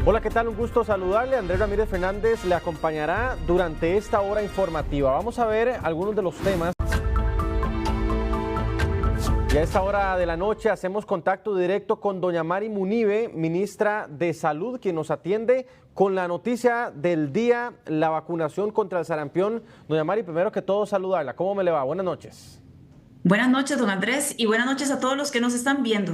Hola, ¿qué tal? Un gusto saludarle. Andrés Ramírez Fernández le acompañará durante esta hora informativa. Vamos a ver algunos de los temas. Y a esta hora de la noche hacemos contacto directo con doña Mari Munive, ministra de Salud, quien nos atiende con la noticia del día, la vacunación contra el sarampión. Doña Mari, primero que todo saludarla. ¿Cómo me le va? Buenas noches. Buenas noches, don Andrés, y buenas noches a todos los que nos están viendo.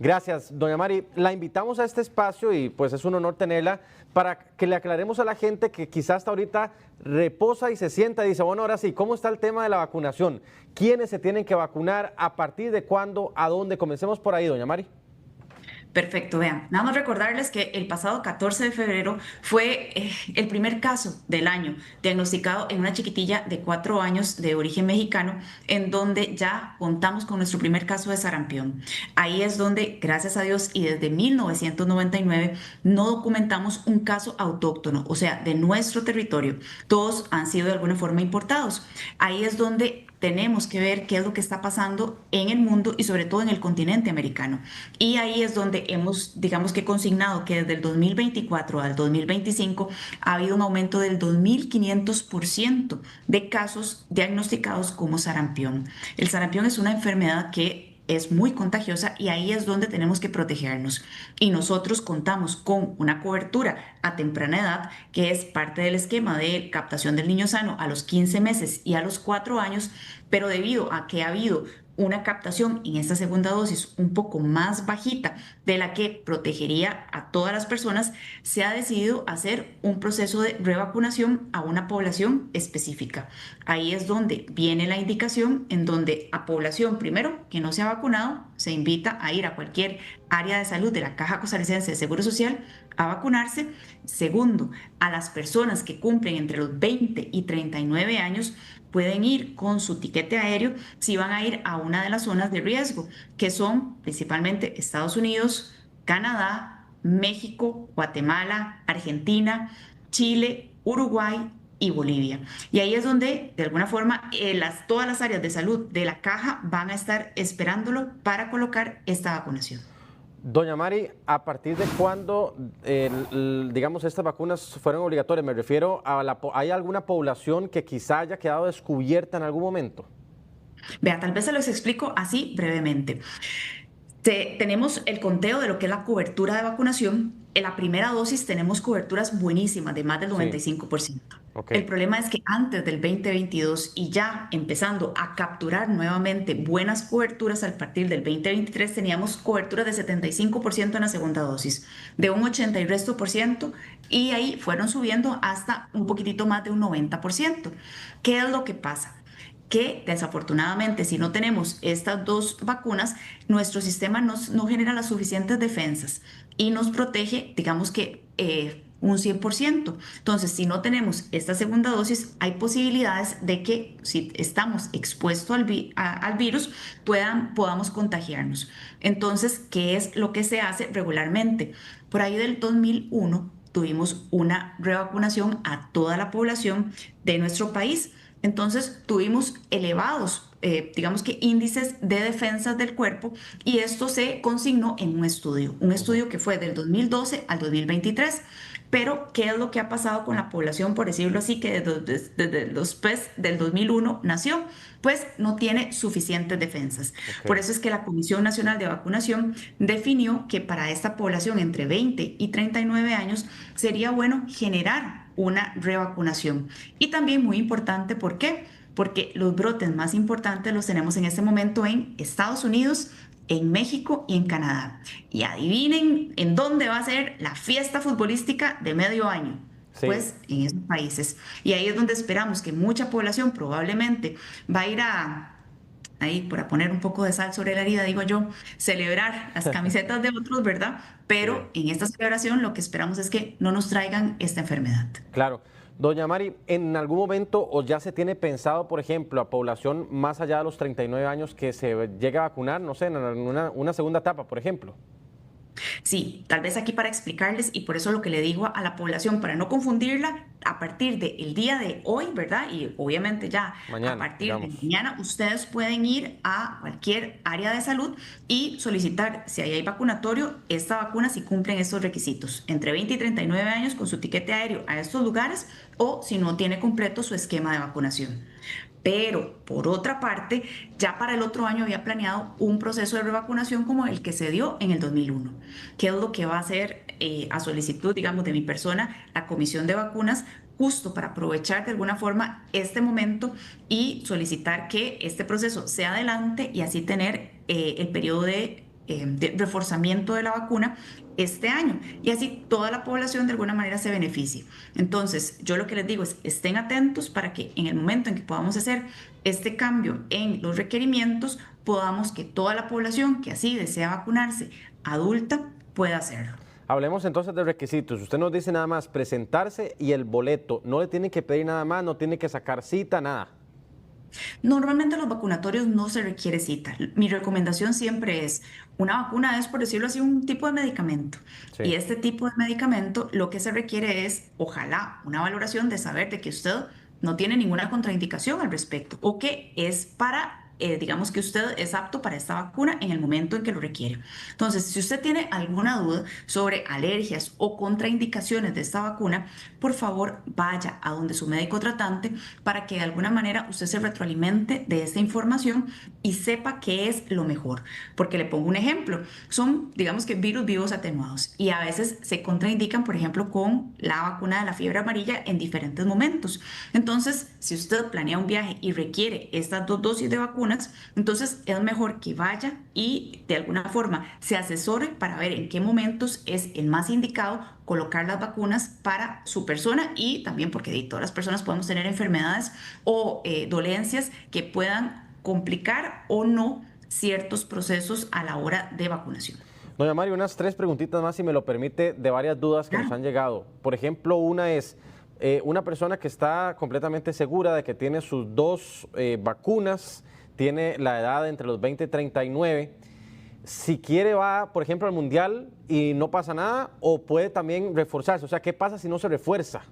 Gracias, doña Mari. La invitamos a este espacio y pues es un honor tenerla para que le aclaremos a la gente que quizás hasta ahorita reposa y se sienta y dice, bueno, ahora sí, ¿cómo está el tema de la vacunación? ¿Quiénes se tienen que vacunar? ¿A partir de cuándo? ¿A dónde? Comencemos por ahí, doña Mari. Perfecto, vean, nada más recordarles que el pasado 14 de febrero fue el primer caso del año diagnosticado en una chiquitilla de 4 años de origen mexicano, en donde ya contamos con nuestro primer caso de sarampión. Ahí es donde, gracias a Dios, y desde 1999 no documentamos un caso autóctono, o sea, de nuestro territorio. Todos han sido de alguna forma importados. Ahí es donde tenemos que ver qué es lo que está pasando en el mundo y sobre todo en el continente americano. Y ahí es donde hemos, digamos que consignado que desde el 2024 al 2025 ha habido un aumento del 2.500% de casos diagnosticados como sarampión. El sarampión es una enfermedad que es muy contagiosa y ahí es donde tenemos que protegernos. Y nosotros contamos con una cobertura a temprana edad, que es parte del esquema de captación del niño sano a los 15 meses y a los 4 años, pero debido a que ha habido una captación en esta segunda dosis un poco más bajita de la que protegería a todas las personas, se ha decidido hacer un proceso de revacunación a una población específica. Ahí es donde viene la indicación en donde a población, primero, que no se ha vacunado, se invita a ir a cualquier área de salud de la Caja Costarricense de Seguro Social a vacunarse. Segundo, a las personas que cumplen entre los 20 y 39 años pueden ir con su tiquete aéreo si van a ir a una de las zonas de riesgo, que son principalmente Estados Unidos, Canadá, México, Guatemala, Argentina, Chile, Uruguay y Bolivia. Y ahí es donde, de alguna forma, todas las áreas de salud de la caja van a estar esperándolo para colocar esta vacunación. Doña Mari, ¿a partir de cuándo, digamos, estas vacunas fueron obligatorias? Me refiero a ¿hay alguna población que quizá haya quedado descubierta en algún momento? Vea, tal vez se los explico así brevemente. Tenemos el conteo de lo que es la cobertura de vacunación. En la primera dosis tenemos coberturas buenísimas de más del Sí, 95%. ok. El problema es que antes del 2022 y ya empezando a capturar nuevamente buenas coberturas a partir del 2023 teníamos cobertura de 75% en la segunda dosis, de un 80 y resto por ciento, y ahí fueron subiendo hasta un poquitito más de un 90%. ¿Qué es lo que pasa? Que desafortunadamente si no tenemos estas dos vacunas, nuestro sistema no genera las suficientes defensas y nos protege, digamos que un 100%. Entonces, si no tenemos esta segunda dosis, hay posibilidades de que si estamos expuestos al virus, podamos contagiarnos. Entonces, ¿qué es lo que se hace regularmente? Por ahí del 2001 tuvimos una revacunación a toda la población de nuestro país. Entonces tuvimos elevados, digamos que índices de defensas del cuerpo y esto se consignó en un estudio que fue del 2012 al 2023. Pero, ¿qué es lo que ha pasado con la población, por decirlo así, que desde los PES del 2001 nació? Pues no tiene suficientes defensas. Por Ok. eso es que la Comisión Nacional de Vacunación definió que para esta población entre 20 y 39 años sería bueno generar una revacunación. Y también muy importante, ¿por qué? Porque los brotes más importantes los tenemos en este momento en Estados Unidos, en México y en Canadá. Y adivinen en dónde va a ser la fiesta futbolística de medio año. Sí, Pues en esos países. Y ahí es donde esperamos que mucha población probablemente va a ir ahí, para poner un poco de sal sobre la herida, digo yo, celebrar las camisetas de otros, ¿verdad? sí. Pero en esta celebración lo que esperamos es que no nos traigan esta enfermedad. Claro. Doña Mari, ¿en algún momento o ya se tiene pensado, por ejemplo, a población más allá de los 39 años que se llegue a vacunar, no sé, en una segunda etapa, por ejemplo? Sí, tal vez aquí para explicarles y por eso lo que le digo a la población, para no confundirla, a partir del día de hoy, ¿verdad? Y obviamente ya a Mañana, partir de digamos. mañana, ustedes pueden ir a cualquier área de salud y solicitar, si ahí hay vacunatorio, esta vacuna si cumplen estos requisitos, entre 20 y 39 años con su tiquete aéreo a estos lugares o si no tiene completo su esquema de vacunación. Pero, por otra parte, ya para el otro año había planeado un proceso de revacunación como el que se dio en el 2001, que es lo que va a hacer a solicitud, digamos, de mi persona, la Comisión de Vacunas, justo para aprovechar de alguna forma este momento y solicitar que este proceso sea adelante y así tener el periodo de reforzamiento de la vacuna este año y así toda la población de alguna manera se beneficie. Entonces, yo lo que les digo es, estén atentos para que en el momento en que podamos hacer este cambio en los requerimientos, podamos que toda la población que así desea vacunarse adulta pueda hacerlo. Hablemos entonces de requisitos. Usted nos dice nada más presentarse y el boleto. No le tienen que pedir nada más, no tiene que sacar cita, nada. Normalmente los vacunatorios no se requiere cita. Mi recomendación siempre es, una vacuna es, por decirlo así, un tipo de medicamento. Y Sí. este tipo de medicamento lo que se requiere es, ojalá, una valoración de saber de que usted no tiene ninguna contraindicación al respecto o que es para... digamos que usted es apto para esta vacuna en el momento en que lo requiere. Entonces, si usted tiene alguna duda sobre alergias o contraindicaciones de esta vacuna, por favor vaya a donde su médico tratante para que de alguna manera usted se retroalimente de esta información y sepa qué es lo mejor. Porque le pongo un ejemplo, son digamos que virus vivos atenuados y a veces se contraindican, por ejemplo, con la vacuna de la fiebre amarilla en diferentes momentos. Entonces, si usted planea un viaje y requiere estas dos dosis de vacunas, entonces es mejor que vaya y de alguna forma se asesore para ver en qué momentos es el más indicado colocar las vacunas para su persona y también porque todas las personas podemos tener enfermedades o dolencias que puedan complicar o no ciertos procesos a la hora de vacunación. Doña Mari, unas tres preguntitas más, si me lo permite, de varias dudas que nos Claro. han llegado. Por ejemplo, una es, una persona que está completamente segura de que tiene sus dos vacunas, tiene la edad entre los 20 y 39, si quiere va, por ejemplo, al Mundial y no pasa nada, o puede también reforzarse. O sea, ¿qué pasa si no se refuerza?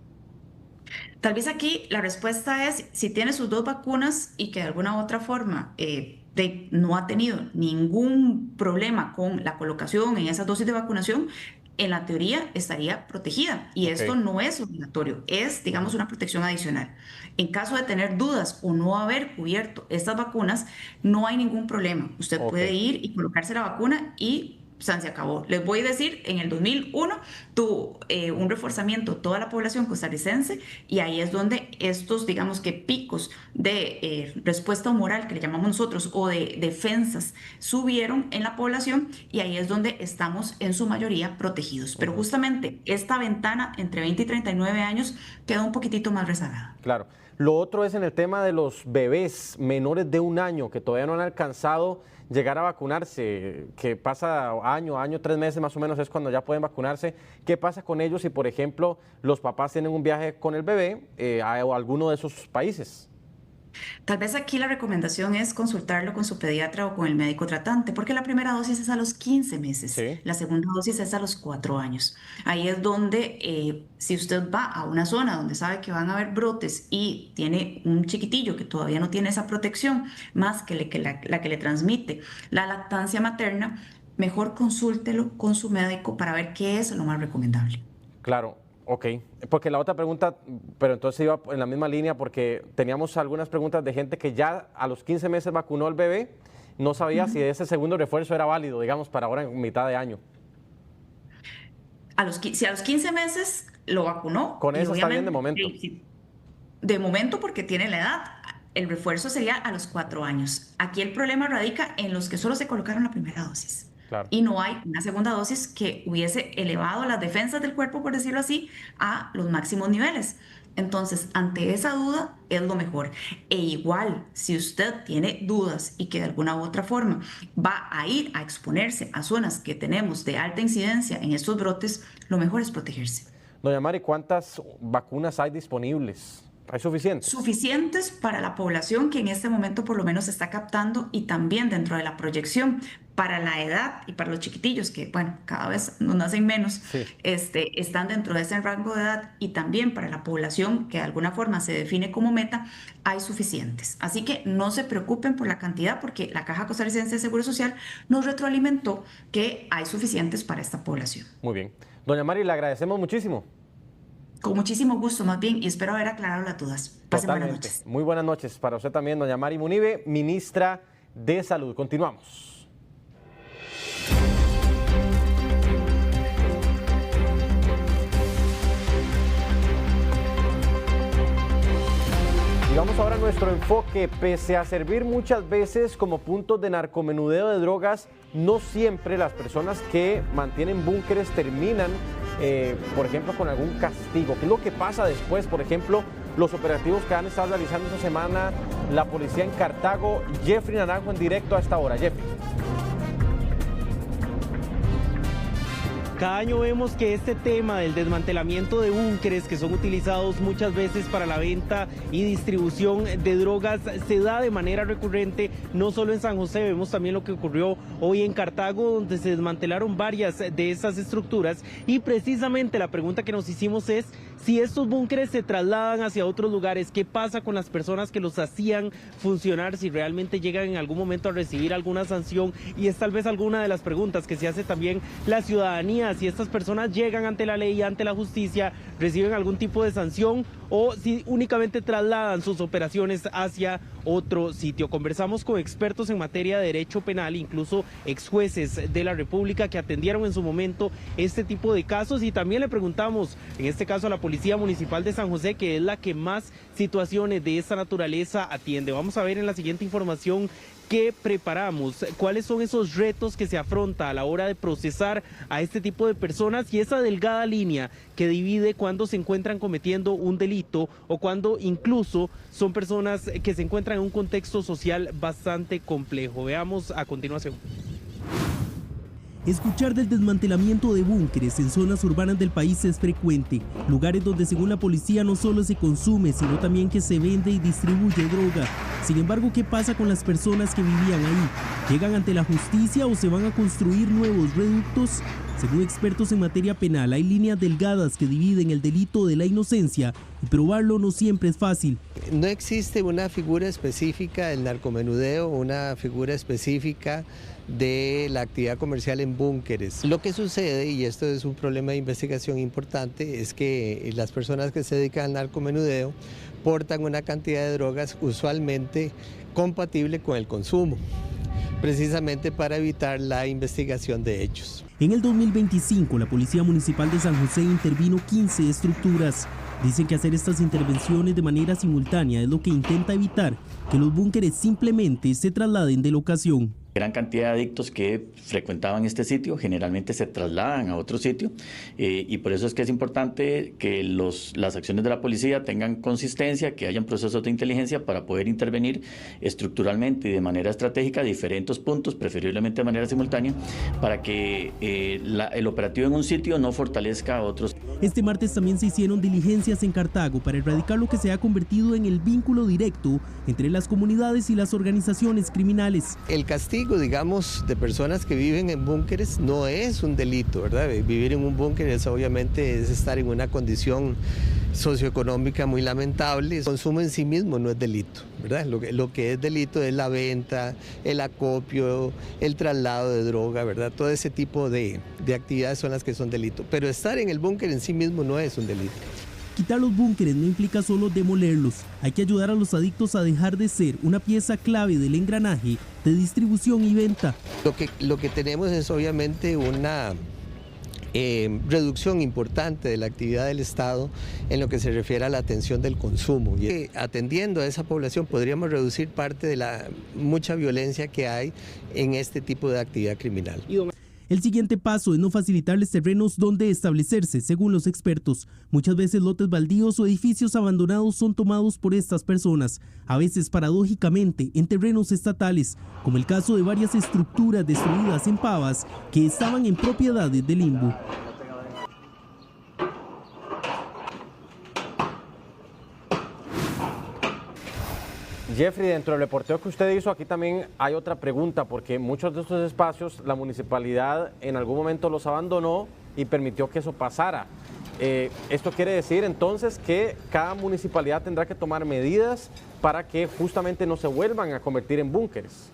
Tal vez aquí la respuesta es si tiene sus dos vacunas y que de alguna u otra forma no ha tenido ningún problema con la colocación en esas dosis de vacunación, en la teoría estaría protegida y Ok, esto no es obligatorio, es digamos una protección adicional. En caso de tener dudas o no haber cubierto estas vacunas, no hay ningún problema. Usted ok. puede ir y colocarse la vacuna y san se acabó. Les voy a decir, en el 2001 tuvo un reforzamiento toda la población costarricense y ahí es donde estos, digamos que picos de respuesta humoral que le llamamos nosotros o de defensas subieron en la población y ahí es donde estamos en su mayoría protegidos. Pero Ujú. justamente esta ventana entre 20 y 39 años queda un poquitito más rezagada. Claro. Lo otro es en el tema de los bebés menores de un año que todavía no han alcanzado llegar a vacunarse, que pasa año, año, 3 meses más o menos es cuando ya pueden vacunarse. ¿Qué pasa con ellos si, por ejemplo, los papás tienen un viaje con el bebé a alguno de esos países? Tal vez aquí la recomendación es consultarlo con su pediatra o con el médico tratante, porque la primera dosis es a los 15 meses, Sí. la segunda dosis es a los 4 años. Ahí es donde, si usted va a una zona donde sabe que van a haber brotes y tiene un chiquitillo que todavía no tiene esa protección, más que la que le transmite la lactancia materna, mejor consúltelo con su médico para ver qué es lo más recomendable. Claro, ok. Porque la otra pregunta, pero entonces iba en la misma línea porque teníamos algunas preguntas de gente que ya a los 15 meses vacunó al bebé, no sabía si ese segundo refuerzo era válido, digamos, para ahora en mitad de año. Si a los 15 meses lo vacunó Con y eso está bien de obviamente momento. de momento porque tiene la edad, el refuerzo sería a los 4 años. Aquí el problema radica en los que solo se colocaron la primera dosis Claro. y no hay una segunda dosis que hubiese elevado las defensas del cuerpo, por decirlo así, a los máximos niveles. Entonces, ante esa duda es lo mejor. E igual, si usted tiene dudas y que de alguna u otra forma va a ir a exponerse a zonas que tenemos de alta incidencia en estos brotes, lo mejor es protegerse. Doña Mari, ¿cuántas vacunas hay disponibles? ¿Hay suficientes? Suficientes para la población que en este momento por lo menos se está captando y también dentro de la proyección para la edad y para los chiquitillos que, bueno, cada vez nos nacen menos, Sí. están dentro de ese rango de edad y también para la población que de alguna forma se define como meta, hay suficientes. Así que no se preocupen por la cantidad porque la Caja Costarricense de Seguro Social nos retroalimentó que hay suficientes para esta población. Muy bien. Doña Mari, le agradecemos muchísimo. Con muchísimo gusto, más bien, y espero haber aclarado las dudas. Pasen buenas Totalmente. noches. Muy buenas noches para usted también, doña Mari Munive, ministra de Salud. Continuamos. Y vamos ahora a nuestro enfoque. Pese a servir muchas veces como puntos de narcomenudeo de drogas, no siempre las personas que mantienen búnkeres terminan, por ejemplo, con algún castigo. ¿Qué es lo que pasa después? Por ejemplo, los operativos que han estado realizando esta semana la policía en Cartago. Jeffrey Naranjo en directo a esta hora. Jeffrey. Cada año vemos que este tema del desmantelamiento de búnkeres que son utilizados muchas veces para la venta y distribución de drogas se da de manera recurrente, no solo en San José, vemos también lo que ocurrió hoy en Cartago, donde se desmantelaron varias de esas estructuras y precisamente la pregunta que nos hicimos es si estos búnkeres se trasladan hacia otros lugares, ¿qué pasa con las personas que los hacían funcionar? Si realmente llegan en algún momento a recibir alguna sanción, y es tal vez alguna de las preguntas que se hace también la ciudadanía, si estas personas llegan ante la ley, ante la justicia, reciben algún tipo de sanción o si únicamente trasladan sus operaciones hacia otro sitio. Conversamos con expertos en materia de derecho penal, incluso ex jueces de la República que atendieron en su momento este tipo de casos, y también le preguntamos, en este caso a la Policía Municipal de San José, que es la que más situaciones de esta naturaleza atiende. Vamos a ver en la siguiente información qué preparamos, cuáles son esos retos que se afronta a la hora de procesar a este tipo de personas y esa delgada línea que divide cuando se encuentran cometiendo un delito o cuando incluso son personas que se encuentran en un contexto social bastante complejo. Veamos a continuación. Escuchar del desmantelamiento de búnkeres en zonas urbanas del país es frecuente, lugares donde según la policía no solo se consume, sino también que se vende y distribuye droga. Sin embargo, ¿qué pasa con las personas que vivían ahí? ¿Llegan ante la justicia o se van a construir nuevos reductos? Según expertos en materia penal, hay líneas delgadas que dividen el delito de la inocencia y probarlo no siempre es fácil. No existe una figura específica del narcomenudeo, una figura específica de la actividad comercial en búnkeres. Lo que sucede, y esto es un problema de investigación importante, es que las personas que se dedican al narcomenudeo portan una cantidad de drogas usualmente compatible con el consumo, precisamente para evitar la investigación de hechos. En el 2025, la Policía Municipal de San José intervino 15 estructuras. Dicen que hacer estas intervenciones de manera simultánea es lo que intenta evitar que los búnkeres simplemente se trasladen de locación. Gran cantidad de adictos que frecuentaban este sitio generalmente se trasladan a otro sitio y por eso es que es importante que las acciones de la policía tengan consistencia, que hayan procesos de inteligencia para poder intervenir estructuralmente y de manera estratégica a diferentes puntos, preferiblemente de manera simultánea, para que el operativo en un sitio no fortalezca a otros. Este martes también se hicieron diligencias en Cartago para erradicar lo que se ha convertido en el vínculo directo entre las comunidades y las organizaciones criminales. El castigo, digamos, de personas que viven en búnkeres no es un delito, ¿verdad? Vivir en un búnker obviamente es estar en una condición socioeconómica muy lamentable. El consumo en sí mismo no es delito, ¿verdad? Lo que es delito es la venta, el acopio, el traslado de droga, ¿verdad? Todo ese tipo de actividades son las que son delito. Pero estar en el búnker en sí mismo no es un delito. Quitar los búnkeres no implica solo demolerlos, hay que ayudar a los adictos a dejar de ser una pieza clave del engranaje de distribución y venta. Lo que tenemos es obviamente una reducción importante de la actividad del Estado en lo que se refiere a la atención del consumo. Y atendiendo a esa población podríamos reducir parte de la mucha violencia que hay en este tipo de actividad criminal. El siguiente paso es no facilitarles terrenos donde establecerse, según los expertos. Muchas veces lotes baldíos o edificios abandonados son tomados por estas personas, a veces paradójicamente en terrenos estatales, como el caso de varias estructuras destruidas en Pavas que estaban en propiedades de Limbo. Jeffrey, dentro del reporteo que usted hizo, aquí también hay otra pregunta, porque muchos de estos espacios la municipalidad en algún momento los abandonó y permitió que eso pasara. Esto quiere decir entonces que cada municipalidad tendrá que tomar medidas para que justamente no se vuelvan a convertir en búnkeres.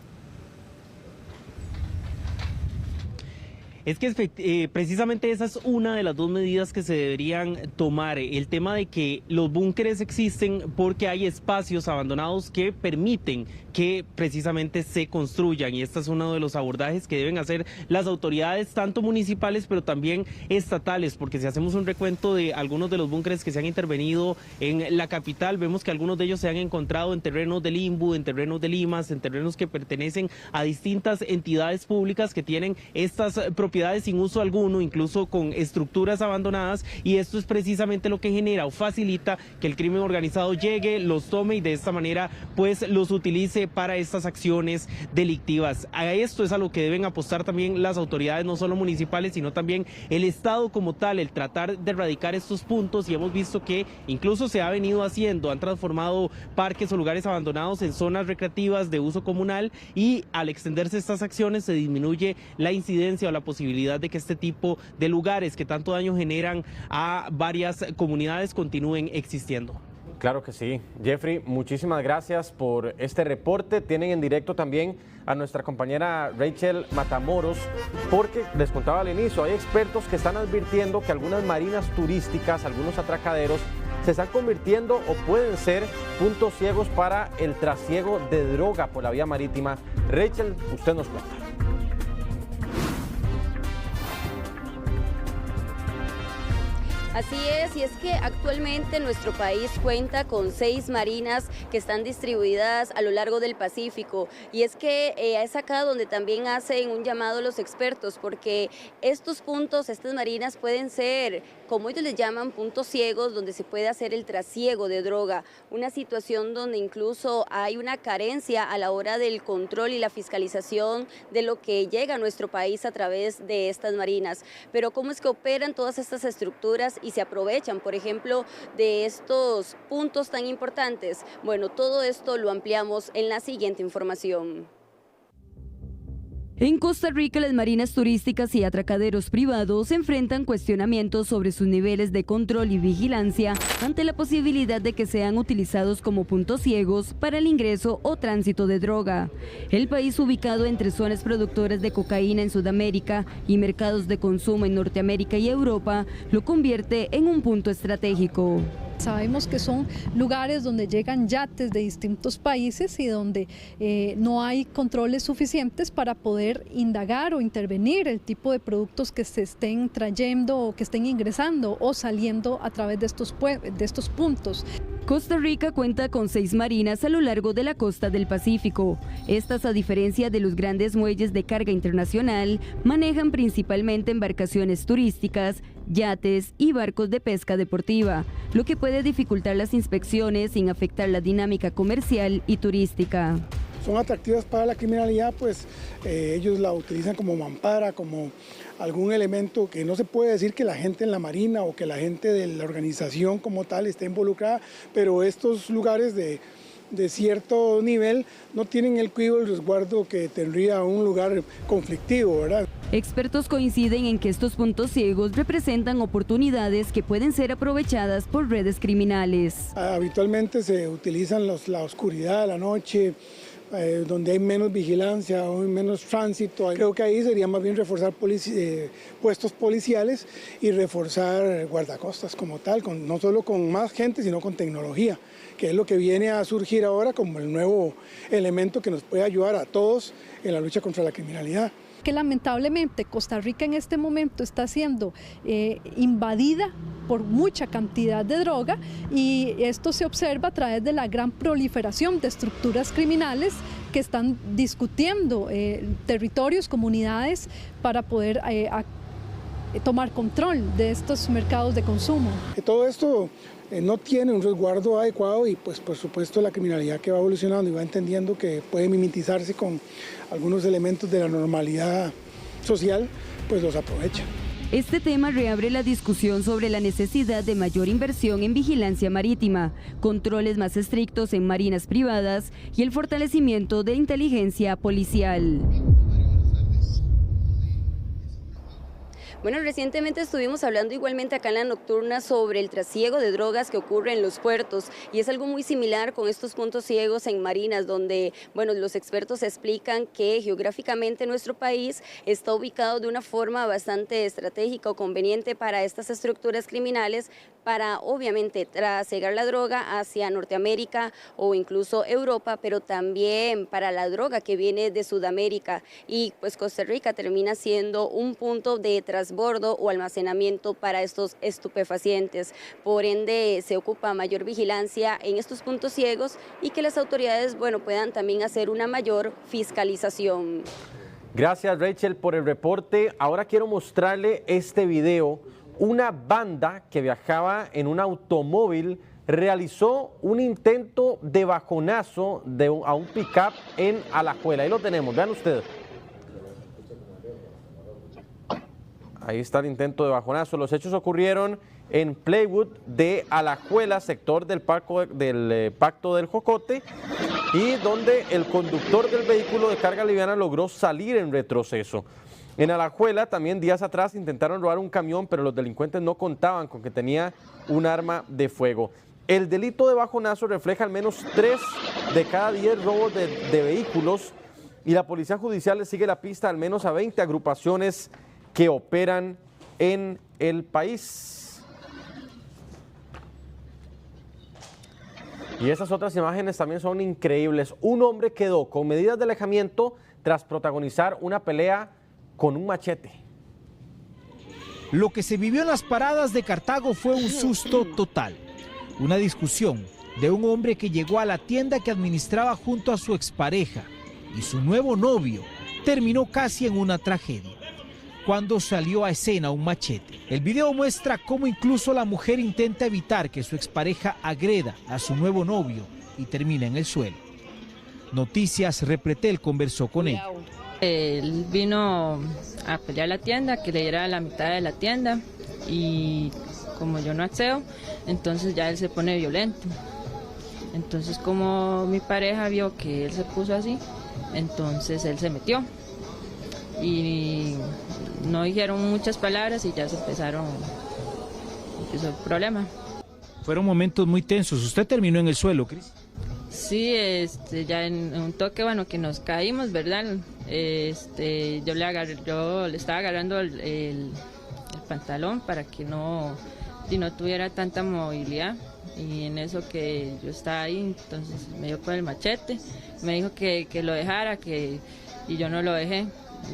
Es que precisamente esa es una de las dos medidas que se deberían tomar. El tema de que los búnkeres existen porque hay espacios abandonados que permiten que precisamente se construyan, y este es uno de los abordajes que deben hacer las autoridades, tanto municipales pero también estatales, porque si hacemos un recuento de algunos de los búnkeres que se han intervenido en la capital, vemos que algunos de ellos se han encontrado en terrenos del INBU, en terrenos de Limas, en terrenos que pertenecen a distintas entidades públicas que tienen estas propiedades sin uso alguno, incluso con estructuras abandonadas, y esto es precisamente lo que genera o facilita que el crimen organizado llegue, los tome y de esta manera pues los utilice para estas acciones delictivas. A esto es a lo que deben apostar también las autoridades, no solo municipales, sino también el Estado como tal, el tratar de erradicar estos puntos, y hemos visto que incluso se ha venido haciendo, han transformado parques o lugares abandonados en zonas recreativas de uso comunal, y al extenderse estas acciones se disminuye la incidencia o la posibilidad de que este tipo de lugares que tanto daño generan a varias comunidades continúen existiendo. Claro que sí. Jeffrey, muchísimas gracias por este reporte. Tienen en directo también a nuestra compañera Rachel Matamoros, porque les contaba al inicio, hay expertos que están advirtiendo que algunas marinas turísticas, algunos atracaderos, se están convirtiendo o pueden ser puntos ciegos para el trasiego de droga por la vía marítima. Rachel, usted nos cuenta. Así es, y es que actualmente nuestro país cuenta con 6 marinas que están distribuidas a lo largo del Pacífico, y es que es acá donde también hacen un llamado los expertos, porque estos puntos, estas marinas pueden ser, como ellos les llaman, puntos ciegos, donde se puede hacer el trasiego de droga, una situación donde incluso hay una carencia a la hora del control y la fiscalización de lo que llega a nuestro país a través de estas marinas. Pero ¿cómo es que operan todas estas estructuras y se aprovechan, por ejemplo, de estos puntos tan importantes? Bueno, todo esto lo ampliamos en la siguiente información. En Costa Rica, las marinas turísticas y atracaderos privados enfrentan cuestionamientos sobre sus niveles de control y vigilancia ante la posibilidad de que sean utilizados como puntos ciegos para el ingreso o tránsito de droga. El país, ubicado entre zonas productoras de cocaína en Sudamérica y mercados de consumo en Norteamérica y Europa, lo convierte en un punto estratégico. Sabemos que son lugares donde llegan yates de distintos países y donde no hay controles suficientes para poder indagar o intervenir el tipo de productos que se estén trayendo o que estén ingresando o saliendo a través de estos puntos. Costa Rica cuenta con 6 marinas a lo largo de la costa del Pacífico. Estas, a diferencia de los grandes muelles de carga internacional, manejan principalmente embarcaciones turísticas, yates y barcos de pesca deportiva, lo que puede dificultar las inspecciones sin afectar la dinámica comercial y turística. Son atractivas para la criminalidad, pues ellos la utilizan como mampara, como algún elemento que no se puede decir que la gente en la marina o que la gente de la organización como tal esté involucrada, pero estos lugares de cierto nivel no tienen el cuidado y el resguardo que tendría un lugar conflictivo, ¿verdad? Expertos coinciden en que estos puntos ciegos representan oportunidades que pueden ser aprovechadas por redes criminales. Habitualmente se utilizan la oscuridad, la noche, donde hay menos vigilancia o menos tránsito. Creo que ahí sería más bien reforzar puestos policiales y reforzar guardacostas como tal, no solo con más gente, sino con tecnología, que es lo que viene a surgir ahora como el nuevo elemento que nos puede ayudar a todos en la lucha contra la criminalidad. Que lamentablemente Costa Rica en este momento está siendo invadida por mucha cantidad de droga, y esto se observa a través de la gran proliferación de estructuras criminales que están discutiendo territorios, comunidades, para poder tomar control de estos mercados de consumo. Todo esto no tiene un resguardo adecuado y pues por supuesto la criminalidad que va evolucionando y va entendiendo que puede mimetizarse con algunos elementos de la normalidad social, pues los aprovecha. Este tema reabre la discusión sobre la necesidad de mayor inversión en vigilancia marítima, controles más estrictos en marinas privadas y el fortalecimiento de inteligencia policial. Bueno, recientemente estuvimos hablando igualmente acá en La Nocturna sobre el trasiego de drogas que ocurre en los puertos y es algo muy similar con estos puntos ciegos en marinas donde, bueno, los expertos explican que geográficamente nuestro país está ubicado de una forma bastante estratégica o conveniente para estas estructuras criminales para obviamente trasegar la droga hacia Norteamérica o incluso Europa, pero también para la droga que viene de Sudamérica y pues Costa Rica termina siendo un punto de transbordo o almacenamiento para estos estupefacientes. Por ende se ocupa mayor vigilancia en estos puntos ciegos y que las autoridades, bueno, puedan también hacer una mayor fiscalización. Gracias, Rachel, por el reporte. Ahora quiero mostrarle este video. Una banda que viajaba en un automóvil realizó un intento de bajonazo a un pick-up en Alajuela. Ahí lo tenemos, vean ustedes. Ahí está el intento de bajonazo. Los hechos ocurrieron en Playwood de Alajuela, sector del Pacto del Jocote, y donde el conductor del vehículo de carga liviana logró salir en retroceso. En Alajuela también días atrás intentaron robar un camión, pero los delincuentes no contaban con que tenía un arma de fuego. El delito de bajonazo refleja al menos 3 de cada 10 robos de vehículos y la Policía Judicial le sigue la pista al menos a 20 agrupaciones que operan en el país. Y esas otras imágenes también son increíbles. Un hombre quedó con medidas de alejamiento tras protagonizar una pelea con un machete. Lo que se vivió en las paradas de Cartago fue un susto total. Una discusión de un hombre que llegó a la tienda que administraba junto a su expareja y su nuevo novio terminó casi en una tragedia cuando salió a escena un machete. El video muestra cómo incluso la mujer intenta evitar que su expareja agreda a su nuevo novio y termina en el suelo. Noticias Repretel conversó con él. Él vino a pelear la tienda, que le diera la mitad de la tienda y como yo no accedo, entonces ya él se pone violento. Entonces como mi pareja vio que él se puso así, entonces él se metió y no dijeron muchas palabras y ya empezó el problema. Fueron momentos muy tensos. ¿Usted terminó en el suelo, Cris? Sí, ya en un toque, bueno, que nos caímos, ¿verdad? Yo le estaba agarrando el pantalón para que no tuviera tanta movilidad y en eso que yo estaba ahí, entonces me dio con el machete, me dijo que lo dejara, y yo no lo dejé.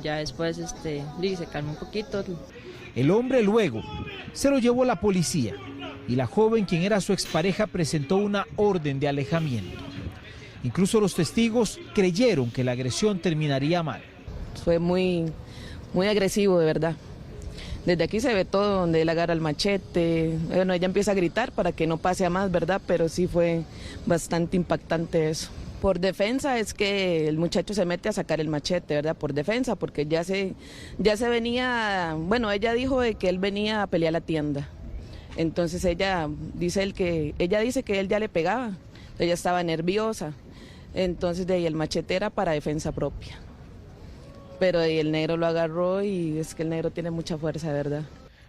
Ya después se calmó un poquito. El hombre luego se lo llevó a la policía y la joven, quien era su expareja, presentó una orden de alejamiento. Incluso los testigos creyeron que la agresión terminaría mal. Fue muy agresivo, de verdad. Desde aquí se ve todo, donde él agarra el machete. Bueno, ella empieza a gritar para que no pase a más, ¿verdad? Pero sí fue bastante impactante eso. Por defensa es que el muchacho se mete a sacar el machete, ¿verdad? Por defensa, porque ya se venía, bueno, ella dijo de que él venía a pelear la tienda. Entonces ella dice que él ya le pegaba, ella estaba nerviosa. Entonces de ahí el machete era para defensa propia. Pero de ahí el negro lo agarró y es que el negro tiene mucha fuerza, ¿verdad?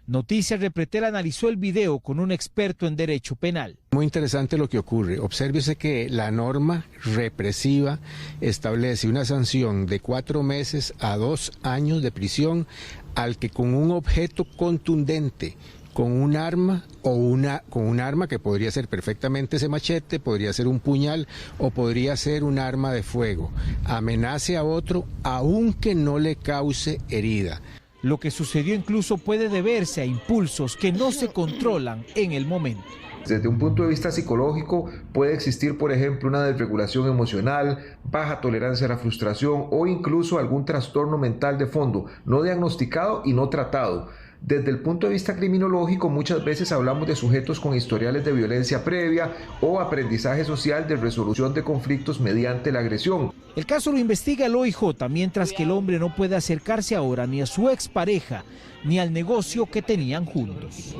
Noticias Repretel analizó el video con un experto en derecho penal. Muy interesante lo que ocurre. Obsérvese que la norma represiva establece una sanción de 4 meses a 2 años de prisión al que con un objeto contundente, con un arma con un arma que podría ser perfectamente ese machete, podría ser un puñal o podría ser un arma de fuego, amenace a otro aunque no le cause herida. Lo que sucedió incluso puede deberse a impulsos que no se controlan en el momento. Desde un punto de vista psicológico puede existir, por ejemplo, una desregulación emocional, baja tolerancia a la frustración o incluso algún trastorno mental de fondo, no diagnosticado y no tratado. Desde el punto de vista criminológico, muchas veces hablamos de sujetos con historiales de violencia previa o aprendizaje social de resolución de conflictos mediante la agresión. El caso lo investiga el OIJ, mientras que el hombre no puede acercarse ahora ni a su expareja ni al negocio que tenían juntos.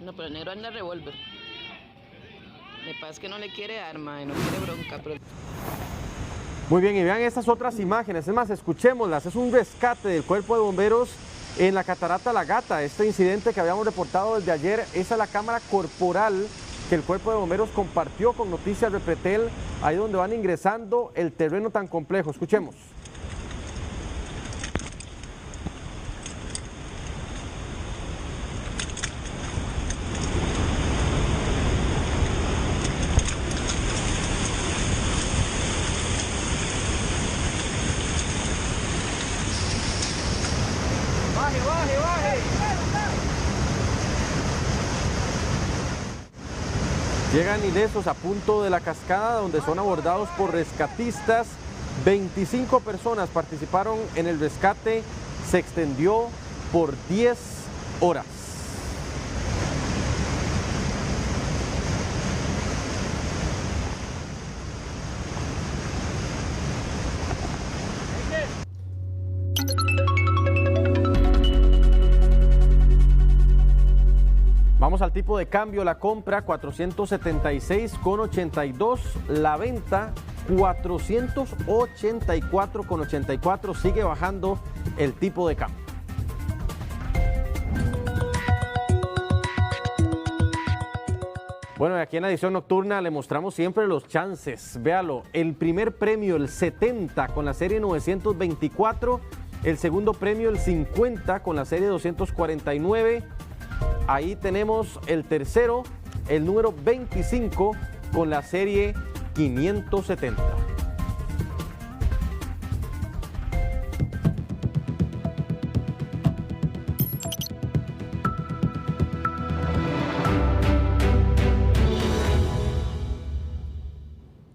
No, pero el negro anda revólver. Me pasa que no le quiere arma y no quiere bronca. Pero... Muy bien, y vean estas otras imágenes, es más, escuchémoslas. Es un rescate del cuerpo de bomberos en la Catarata La Gata. Este incidente que habíamos reportado desde ayer, esa es la cámara corporal que el cuerpo de bomberos compartió con Noticias Repretel, ahí donde van ingresando el terreno tan complejo. Escuchemos. Llegan ilesos a punto de la cascada donde son abordados por rescatistas. 25 personas participaron en el rescate. Se extendió por 10 horas. Vamos al tipo de cambio, la compra 476,82, la venta 484,84, sigue bajando el tipo de cambio. Bueno, y aquí en la edición nocturna le mostramos siempre los chances. Véalo, el primer premio, el 70 con la serie 924, el segundo premio, el 50 con la serie 249. Ahí tenemos el tercero, el número 25 con la serie 570.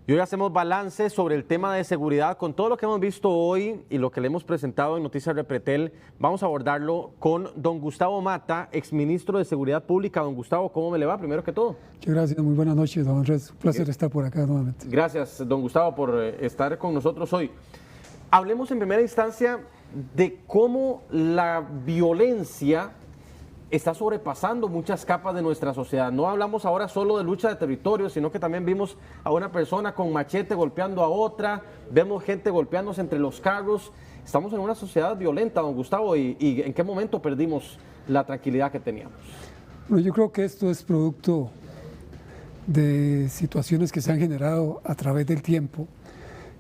Y hoy hacemos balance sobre el tema de seguridad. Con todo lo que hemos visto hoy y lo que le hemos presentado en Noticias Repretel, vamos a abordarlo con don Gustavo Mata, exministro de Seguridad Pública. Don Gustavo, ¿cómo me le va? Primero que todo. Muchas gracias, muy buenas noches, don Andrés. Un placer estar por acá nuevamente. Gracias, don Gustavo, por estar con nosotros hoy. Hablemos en primera instancia de cómo la violencia está sobrepasando muchas capas de nuestra sociedad. No hablamos ahora solo de lucha de territorio, sino que también vimos a una persona con machete golpeando a otra, vemos gente golpeándose entre los carros. Estamos en una sociedad violenta, don Gustavo, y ¿en qué momento perdimos la tranquilidad que teníamos? Bueno, yo creo que esto es producto de situaciones que se han generado a través del tiempo,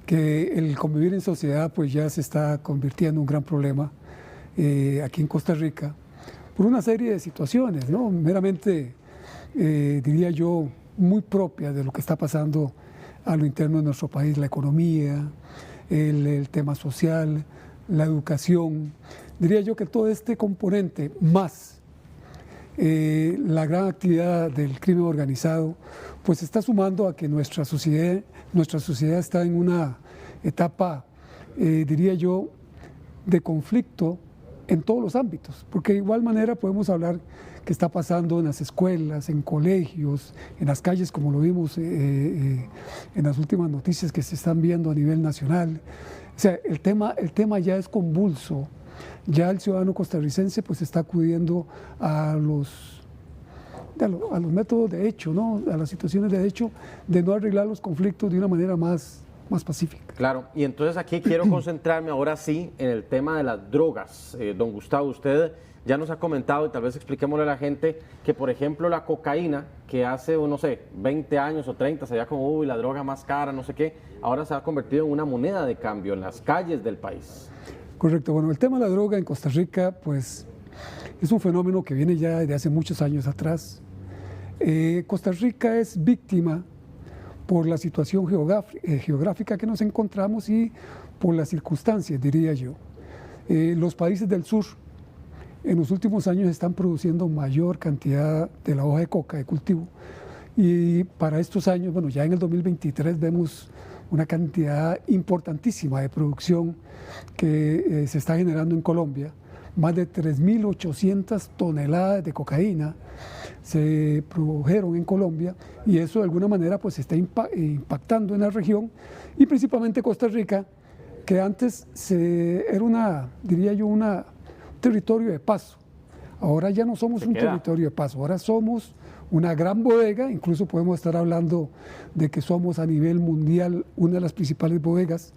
que el convivir en sociedad pues ya se está convirtiendo en un gran problema aquí en Costa Rica, por una serie de situaciones, ¿no? Meramente, diría yo, muy propias de lo que está pasando a lo interno de nuestro país, la economía, el tema social, la educación. Diría yo que todo este componente, más la gran actividad del crimen organizado, pues está sumando a que nuestra sociedad está en una etapa, diría yo, de conflicto en todos los ámbitos, porque de igual manera podemos hablar que está pasando en las escuelas, en colegios, en las calles, como lo vimos en las últimas noticias que se están viendo a nivel nacional. O sea, el tema ya es convulso, ya el ciudadano costarricense pues está acudiendo a los métodos de hecho, ¿no? A las situaciones de hecho, de no arreglar los conflictos de una manera más pacífica. Claro, y entonces aquí quiero concentrarme ahora sí en el tema de las drogas. Don Gustavo, usted ya nos ha comentado, y tal vez expliquémosle a la gente, que por ejemplo la cocaína, que hace, no sé, 20 años o 30, se veía como, uy, la droga más cara, no sé qué, ahora se ha convertido en una moneda de cambio en las calles del país. Correcto, bueno, el tema de la droga en Costa Rica, pues, es un fenómeno que viene ya de hace muchos años atrás. Costa Rica es víctima por la situación geográfica que nos encontramos y por las circunstancias, diría yo. Los países del sur en los últimos años están produciendo mayor cantidad de la hoja de coca de cultivo, y para estos años, bueno, ya en el 2023 vemos una cantidad importantísima de producción que se está generando en Colombia, más de 3.800 toneladas de cocaína se produjeron en Colombia, y eso de alguna manera pues está impactando en la región, y principalmente Costa Rica, que antes era diría yo, un territorio de paso. Ahora ya no somos un territorio de paso, ahora somos una gran bodega. Incluso podemos estar hablando de que somos a nivel mundial una de las principales bodegas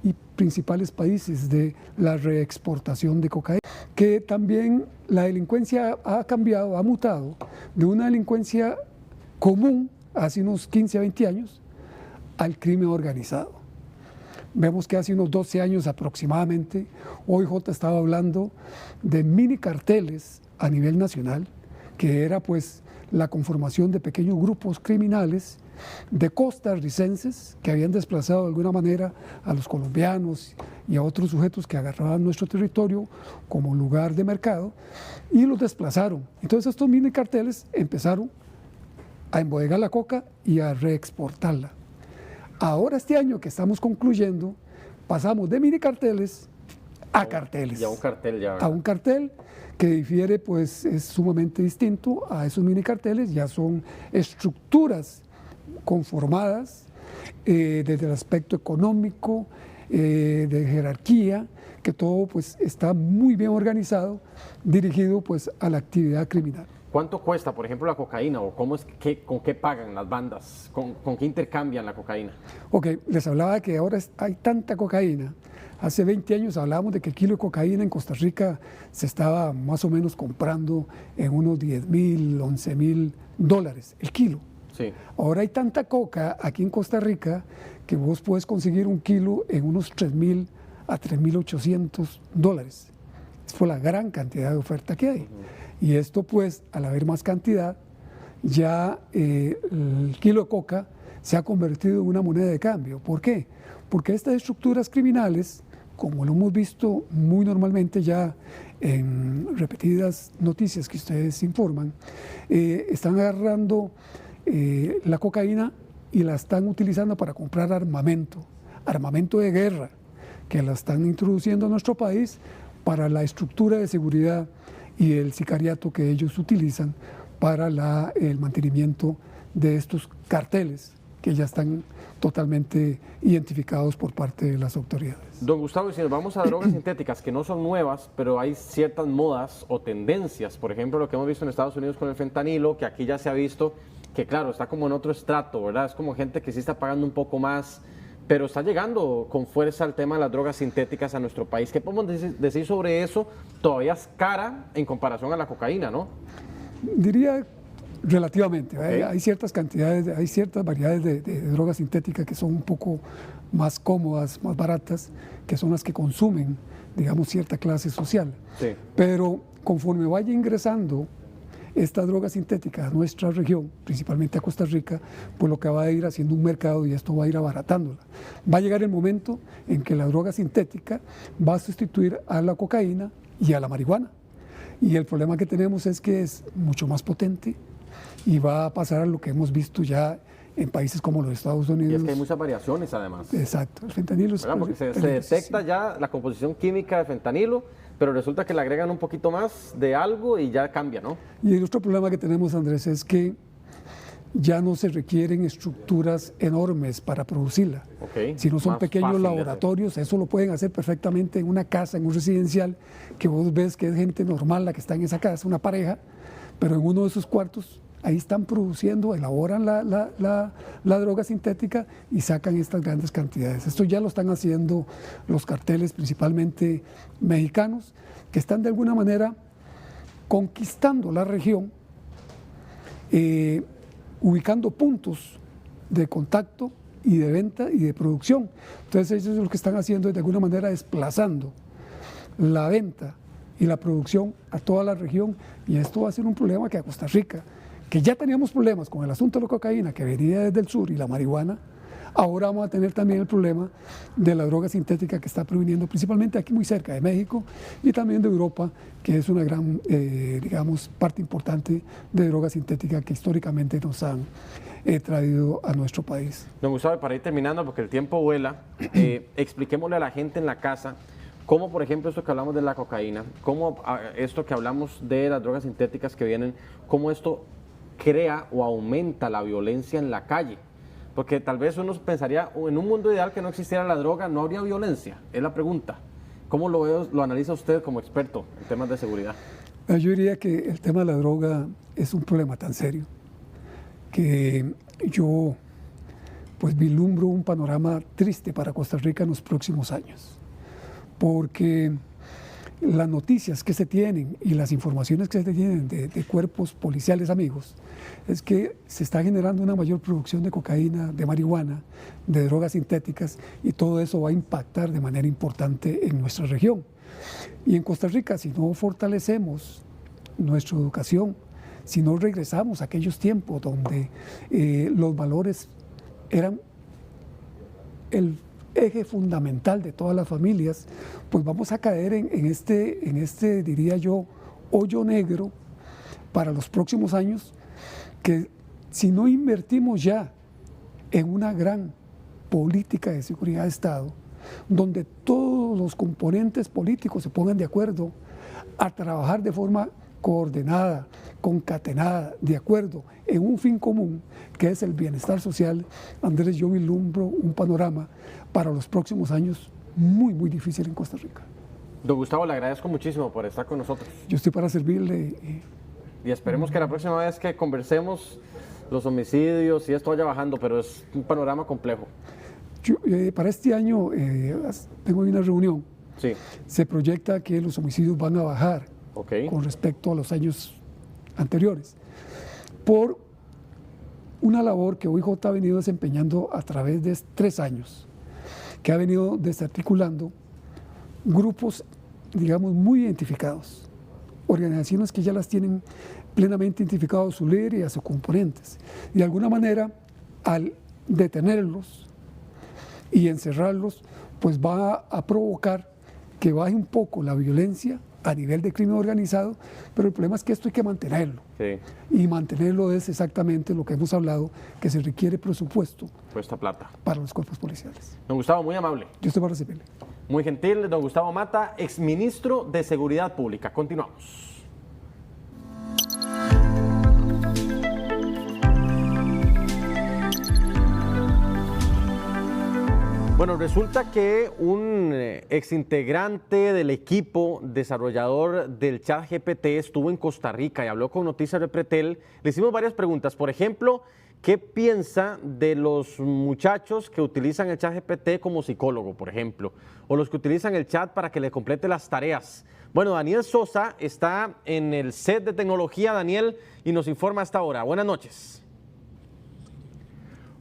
y principales países de la reexportación de cocaína, que también la delincuencia ha cambiado, ha mutado de una delincuencia común hace unos 15 a 20 años al crimen organizado. Vemos que hace unos 12 años aproximadamente, OIJ estaba hablando de mini carteles a nivel nacional, que era pues la conformación de pequeños grupos criminales de costarricenses que habían desplazado de alguna manera a los colombianos y a otros sujetos que agarraban nuestro territorio como lugar de mercado y los desplazaron. Entonces estos mini carteles empezaron a embodegar la coca y a reexportarla. Ahora este año que estamos concluyendo, pasamos de mini carteles a carteles. Ya un cartel ya. A un cartel que difiere, pues es sumamente distinto a esos mini carteles, ya son estructuras conformadas desde el aspecto económico, de jerarquía, que todo pues está muy bien organizado, dirigido pues a la actividad criminal. ¿Cuánto cuesta, por ejemplo, la cocaína, o con qué pagan las bandas? ¿Con qué intercambian la cocaína? Ok, les hablaba de que ahora hay tanta cocaína. Hace 20 años hablábamos de que el kilo de cocaína en Costa Rica se estaba más o menos comprando en unos $10,000, $11,000 el kilo. Sí. Ahora hay tanta coca aquí en Costa Rica que vos puedes conseguir un kilo en unos $3,000 a $3,800. Es por la gran cantidad de oferta que hay. Y esto pues, al haber más cantidad, ya el kilo de coca se ha convertido en una moneda de cambio. ¿Por qué? Porque estas estructuras criminales, como lo hemos visto muy normalmente ya en repetidas noticias que ustedes informan, están agarrando la cocaína y la están utilizando para comprar armamento de guerra, que la están introduciendo a nuestro país para la estructura de seguridad y el sicariato que ellos utilizan para el mantenimiento de estos carteles que ya están totalmente identificados por parte de las autoridades. Don Gustavo, y si nos vamos a drogas sintéticas que no son nuevas, pero hay ciertas modas o tendencias, por ejemplo, lo que hemos visto en Estados Unidos con el fentanilo, que aquí ya se ha visto que, claro, está como en otro estrato, ¿verdad? Es como gente que sí está pagando un poco más, pero está llegando con fuerza el tema de las drogas sintéticas a nuestro país. ¿Qué podemos decir sobre eso? Todavía es cara en comparación a la cocaína, ¿no? Diría relativamente. Okay. Hay ciertas cantidades, hay ciertas variedades de drogas sintéticas que son un poco más cómodas, más baratas, que son las que consumen, digamos, cierta clase social. Sí. Pero conforme vaya ingresando esta droga sintética a nuestra región, principalmente a Costa Rica, pues lo que va a ir haciendo un mercado y esto va a ir abaratándola. Va a llegar el momento en que la droga sintética va a sustituir a la cocaína y a la marihuana. Y el problema que tenemos es que es mucho más potente y va a pasar a lo que hemos visto ya en países como los Estados Unidos. Y es que hay muchas variaciones además. Exacto, el fentanilo es... Porque se detecta ya la composición química de fentanilo, pero resulta que le agregan un poquito más de algo y ya cambia, ¿no? Y el otro problema que tenemos, Andrés, es que ya no se requieren estructuras enormes para producirla. Okay. Si no son pequeños laboratorios, eso lo pueden hacer perfectamente en una casa, en un residencial, que vos ves que es gente normal la que está en esa casa, una pareja, pero en uno de esos cuartos, ahí están produciendo, elaboran la droga sintética y sacan estas grandes cantidades. Esto ya lo están haciendo los carteles, principalmente mexicanos, que están de alguna manera conquistando la región, ubicando puntos de contacto y de venta y de producción. Entonces ellos lo que están haciendo es de alguna manera desplazando la venta y la producción a toda la región, y esto va a ser un problema que a Costa Rica, que ya teníamos problemas con el asunto de la cocaína que venía desde el sur y la marihuana, ahora vamos a tener también el problema de la droga sintética que está proviniendo principalmente aquí muy cerca de México y también de Europa, que es una gran, digamos, parte importante de droga sintética que históricamente nos han traído a nuestro país. Don Gustavo, para ir terminando, porque el tiempo vuela, expliquémosle a la gente en la casa como por ejemplo esto que hablamos de la cocaína, como esto que hablamos de las drogas sintéticas que vienen, cómo esto crea o aumenta la violencia en la calle. Porque tal vez uno pensaría, en un mundo ideal que no existiera la droga, no habría violencia. Es la pregunta. ¿Cómo lo analiza usted como experto en temas de seguridad? Yo diría que el tema de la droga es un problema tan serio que yo pues vislumbro un panorama triste para Costa Rica en los próximos años. Porque las noticias que se tienen y las informaciones que se tienen de cuerpos policiales amigos es que se está generando una mayor producción de cocaína, de marihuana, de drogas sintéticas, y todo eso va a impactar de manera importante en nuestra región. Y en Costa Rica, si no fortalecemos nuestra educación, si no regresamos a aquellos tiempos donde los valores eran el eje fundamental de todas las familias, pues vamos a caer en este, diría yo, hoyo negro para los próximos años, que si no invertimos ya en una gran política de seguridad de Estado, donde todos los componentes políticos se pongan de acuerdo a trabajar de forma coordinada, concatenada, de acuerdo en un fin común, que es el bienestar social, Andrés, yo vislumbro un panorama para los próximos años muy, muy difícil en Costa Rica. Don Gustavo, le agradezco muchísimo por estar con nosotros. Yo estoy para servirle. Y esperemos que la próxima vez que conversemos los homicidios y esto vaya bajando, pero es un panorama complejo. Para este año tengo una reunión. Sí. Se proyecta que los homicidios van a bajar con respecto a los años anteriores, por una labor que OIJ ha venido desempeñando a través de 3 años, que ha venido desarticulando grupos, digamos, muy identificados, organizaciones que ya las tienen plenamente identificados su líder y a sus componentes. Y de alguna manera, al detenerlos y encerrarlos, pues va a provocar que baje un poco la violencia a nivel de crimen organizado, pero el problema es que esto hay que mantenerlo. Sí. Y mantenerlo es exactamente lo que hemos hablado, que se requiere presupuesto. Cuesta plata. Para los cuerpos policiales. Don Gustavo, muy amable. Yo estoy para recibirle. Muy gentil, don Gustavo Mata, exministro de Seguridad Pública. Continuamos. Bueno, resulta que un exintegrante del equipo desarrollador del ChatGPT estuvo en Costa Rica y habló con Noticias Repretel. Le hicimos varias preguntas. Por ejemplo, ¿qué piensa de los muchachos que utilizan el ChatGPT como psicólogo, por ejemplo? O los que utilizan el chat para que le complete las tareas. Bueno, Daniel Sosa está en el set de tecnología, Daniel, y nos informa a esta hora. Buenas noches.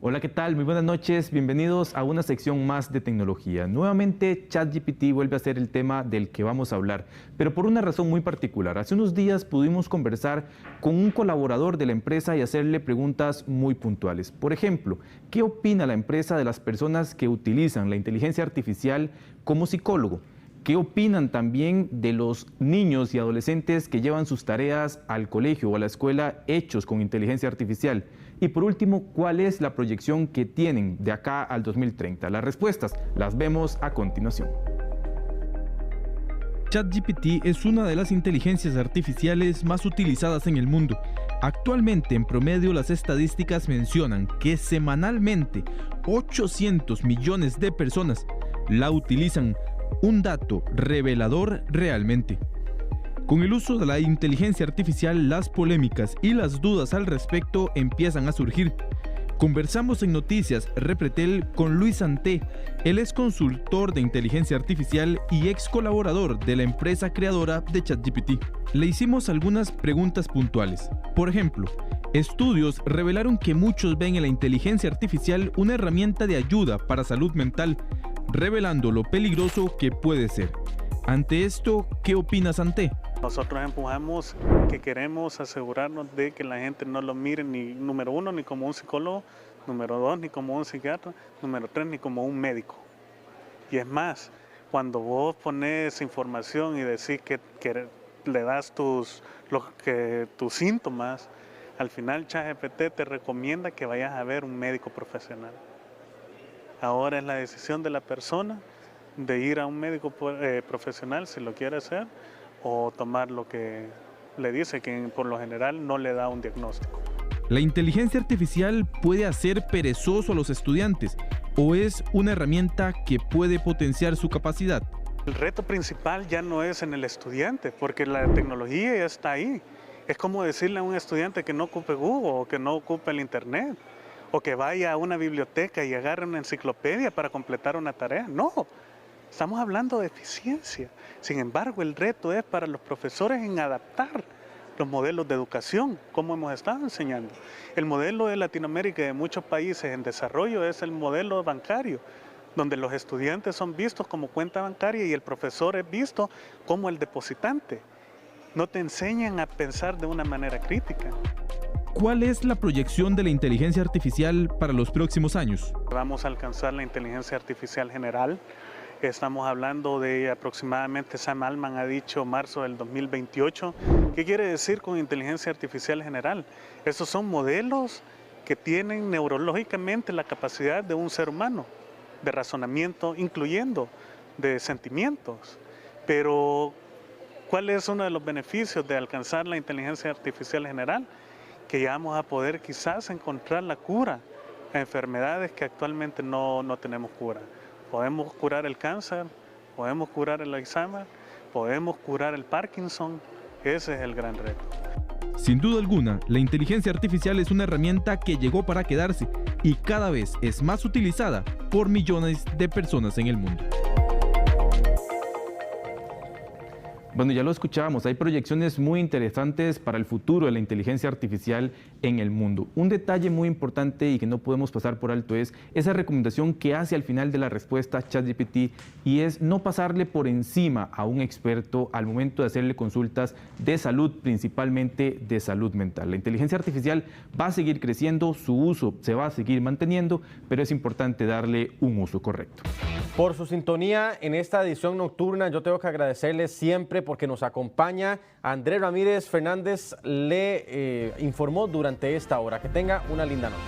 Hola, ¿qué tal? Muy buenas noches. Bienvenidos a una sección más de tecnología. Nuevamente, ChatGPT vuelve a ser el tema del que vamos a hablar, pero por una razón muy particular. Hace unos días pudimos conversar con un colaborador de la empresa y hacerle preguntas muy puntuales. Por ejemplo, ¿qué opina la empresa de las personas que utilizan la inteligencia artificial como psicólogo? ¿Qué opinan también de los niños y adolescentes que llevan sus tareas al colegio o a la escuela hechos con inteligencia artificial? Y por último, ¿cuál es la proyección que tienen de acá al 2030? Las respuestas las vemos a continuación. ChatGPT es una de las inteligencias artificiales más utilizadas en el mundo. Actualmente, en promedio, las estadísticas mencionan que semanalmente 800 millones de personas la utilizan. Un dato revelador realmente. Con el uso de la inteligencia artificial, las polémicas y las dudas al respecto empiezan a surgir. Conversamos en Noticias Repretel con Luis Santé. Él es consultor de inteligencia artificial y ex colaborador de la empresa creadora de ChatGPT. Le hicimos algunas preguntas puntuales. Por ejemplo, estudios revelaron que muchos ven en la inteligencia artificial una herramienta de ayuda para salud mental, revelando lo peligroso que puede ser. Ante esto, ¿qué opina Santé? Nosotros empujamos que queremos asegurarnos de que la gente no lo mire ni, número 1, ni como un psicólogo, número 2, ni como un psiquiatra, número 3, ni como un médico. Y es más, cuando vos pones información y decís que le das tus síntomas, al final ChatGPT te recomienda que vayas a ver un médico profesional. Ahora es la decisión de la persona de ir a un médico profesional si lo quiere hacer o tomar lo que le dice, que por lo general no le da un diagnóstico. ¿La inteligencia artificial puede hacer perezoso a los estudiantes o es una herramienta que puede potenciar su capacidad? El reto principal ya no es en el estudiante, porque la tecnología ya está ahí. Es como decirle a un estudiante que no ocupe Google o que no ocupe el Internet o que vaya a una biblioteca y agarre una enciclopedia para completar una tarea. No, estamos hablando de eficiencia. Sin embargo, el reto es para los profesores en adaptar los modelos de educación, como hemos estado enseñando. El modelo de Latinoamérica y de muchos países en desarrollo es el modelo bancario, donde los estudiantes son vistos como cuenta bancaria y el profesor es visto como el depositante. No te enseñan a pensar de una manera crítica. ¿Cuál es la proyección de la inteligencia artificial para los próximos años? Vamos a alcanzar la inteligencia artificial general. Estamos hablando de aproximadamente, Sam Altman ha dicho, marzo del 2028. ¿Qué quiere decir con inteligencia artificial general? Esos son modelos que tienen neurológicamente la capacidad de un ser humano, de razonamiento, incluyendo de sentimientos. Pero, ¿cuál es uno de los beneficios de alcanzar la inteligencia artificial general? Que ya vamos a poder quizás encontrar la cura a enfermedades que actualmente no tenemos cura. Podemos curar el cáncer, podemos curar el Alzheimer, podemos curar el Parkinson. Ese es el gran reto. Sin duda alguna, la inteligencia artificial es una herramienta que llegó para quedarse y cada vez es más utilizada por millones de personas en el mundo. Bueno, ya lo escuchábamos, hay proyecciones muy interesantes para el futuro de la inteligencia artificial en el mundo. Un detalle muy importante y que no podemos pasar por alto es esa recomendación que hace al final de la respuesta ChatGPT, y es no pasarle por encima a un experto al momento de hacerle consultas de salud, principalmente de salud mental. La inteligencia artificial va a seguir creciendo, su uso se va a seguir manteniendo, pero es importante darle un uso correcto. Por su sintonía en esta edición nocturna, yo tengo que agradecerles siempre porque nos acompaña. Andrés Ramírez Fernández le informó durante esta hora. Que tenga una linda noche.